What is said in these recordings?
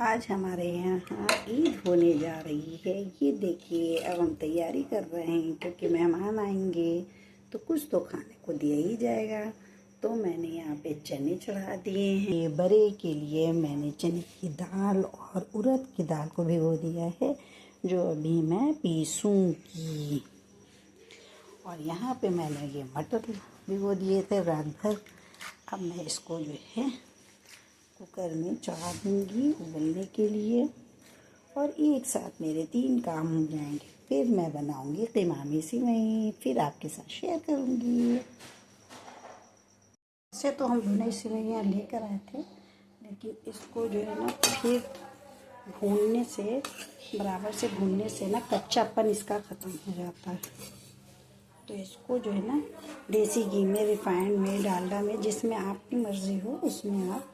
आज हमारे यहाँ ईद होने जा रही है। ये देखिए, अब हम तैयारी कर रहे हैं क्योंकि मेहमान आएंगे तो कुछ तो खाने को दिया ही जाएगा। तो मैंने यहाँ पे चने चढ़ा दिए हैं। ये बड़े के लिए मैंने चने की दाल और उड़द की दाल को भिगो दिया है, जो अभी मैं पीसूँगी। और यहाँ पे मैंने ये मटर भिगो दिए थे रात भर। अब मैं इसको जो है कुकर में चढ़ा दूँगी उबलने के लिए, और एक साथ मेरे 3 काम हो जाएंगे। फिर मैं बनाऊँगी क़िमामी सिवई, फिर आपके साथ शेयर करूँगी। वैसे तो हम नई सिवैयाँ लेकर आए थे, लेकिन इसको जो है ना फिर भूनने से, बराबर से भूनने से ना कच्चापन इसका ख़त्म हो जाता है। तो इसको जो है ना देसी घी में, रिफाइंड में, डालडा में, जिसमें आपकी मर्ज़ी हो उसमें आप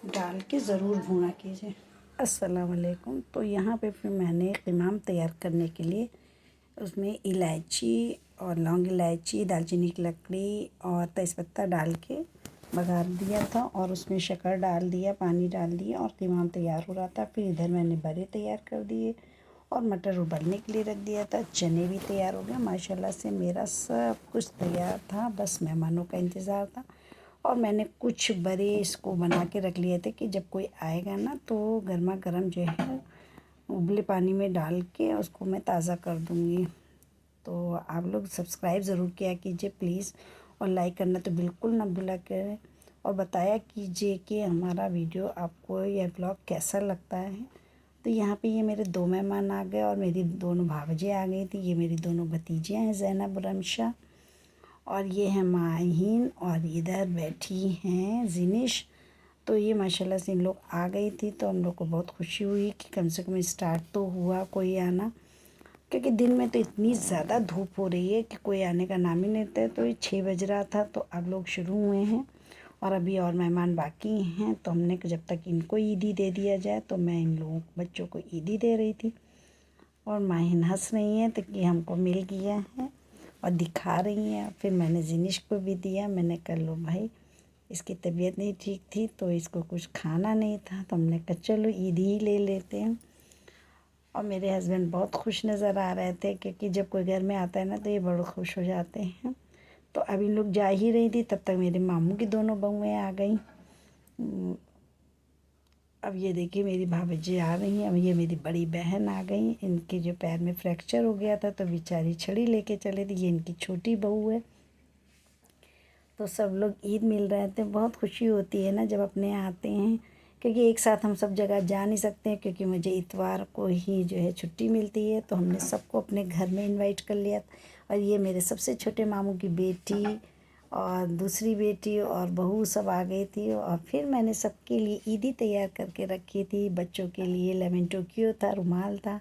डाल के ज़रूर भुना कीजिए। अस्सलाम वालेकुम। तो यहाँ पे फिर मैंने क़िमाम तैयार करने के लिए उसमें इलायची और लौंग इलायची, दालचीनी की लकड़ी और तेज़पत्ता डाल के बघार दिया था, और उसमें शक्कर डाल दिया, पानी डाल दिया, और क़िमाम तैयार हो रहा था। फिर इधर मैंने बड़े तैयार कर दिए और मटर उबलने के लिए रख दिया था। चने भी तैयार हो गए माशाल्लाह से। मेरा सब कुछ तैयार था, बस मेहमानों का इंतज़ार था। और मैंने कुछ बड़े इसको बना के रख लिए थे कि जब कोई आएगा ना तो गर्मा गर्म जो है उबले पानी में डाल के उसको मैं ताज़ा कर दूँगी। तो आप लोग सब्सक्राइब ज़रूर किया कीजिए प्लीज़, और लाइक करना तो बिल्कुल ना भूला करें, और बताया कीजिए कि हमारा वीडियो आपको, यह ब्लॉग कैसा लगता है। तो यहाँ पे ये मेरे 2 मेहमान आ गए और मेरी दोनों भावजें आ गई थी। ये मेरी दोनों भतीजियाँ हैं, ज़ैनब और रमशा, और ये है माहीन, और इधर बैठी हैं जिनिश। तो ये माशाल्लाह से इन लोग आ गई थी, तो हम लोग को बहुत खुशी हुई कि कम से कम स्टार्ट तो हुआ कोई आना, क्योंकि दिन में तो इतनी ज़्यादा धूप हो रही है कि कोई आने का नाम ही नहीं लेता है। तो ये 6 बज रहा था, तो अब लोग शुरू हुए हैं, और अभी और मेहमान बाकी हैं। तो हमने जब तक इनको ईदी दे दिया जाए, तो मैं इन लोगों बच्चों को ईदी दे रही थी। और माहिन हंस रही हैं तो कि हमको मिल गया है, और दिखा रही हैं। फिर मैंने जिनिश को भी दिया। मैंने कहा लो भाई, इसकी तबीयत नहीं ठीक थी तो इसको कुछ खाना नहीं था, तो हमने कहा चलो ईद ही ले लेते हैं। और मेरे हस्बैंड बहुत खुश नज़र आ रहे थे, क्योंकि जब कोई घर में आता है ना तो ये बड़े खुश हो जाते हैं। तो अभी लोग जा ही रही थी, तब तक मेरे मामू की दोनों बहुएँ आ गई। अब ये देखिए मेरी भाभी आ रही हैं। अब ये मेरी बड़ी बहन आ गई। इनके जो पैर में फ्रैक्चर हो गया था तो बेचारी छड़ी लेके चले थी। ये इनकी छोटी बहू है। तो सब लोग ईद मिल रहे थे। बहुत खुशी होती है ना जब अपने आते हैं, क्योंकि एक साथ हम सब जगह जा नहीं सकते हैं, क्योंकि मुझे इतवार को ही जो है छुट्टी मिलती है। तो हमने सबको अपने घर में इनवाइट कर लिया। और ये मेरे सबसे छोटे मामू की बेटी और दूसरी बेटी और बहू सब आ गई थी। और फिर मैंने सबके लिए ईदी तैयार करके रखी थी। बच्चों के लिए लेमन टोक्यो था, रुमाल था,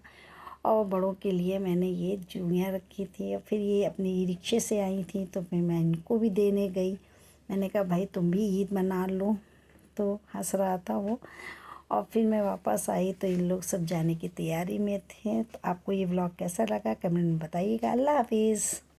और बड़ों के लिए मैंने ये चूड़ियाँ रखी थी। और फिर ये अपनी रिक्शे से आई थी, तो फिर मैं इनको भी देने गई। मैंने कहा भाई तुम भी ईद मना लो, तो हंस रहा था वो। और फिर मैं वापस आई तो इन लोग सब जाने की तैयारी में थे। तो आपको ये व्लॉग कैसा लगा कमेंट में बताइएगा। अल्लाह हाफिज़।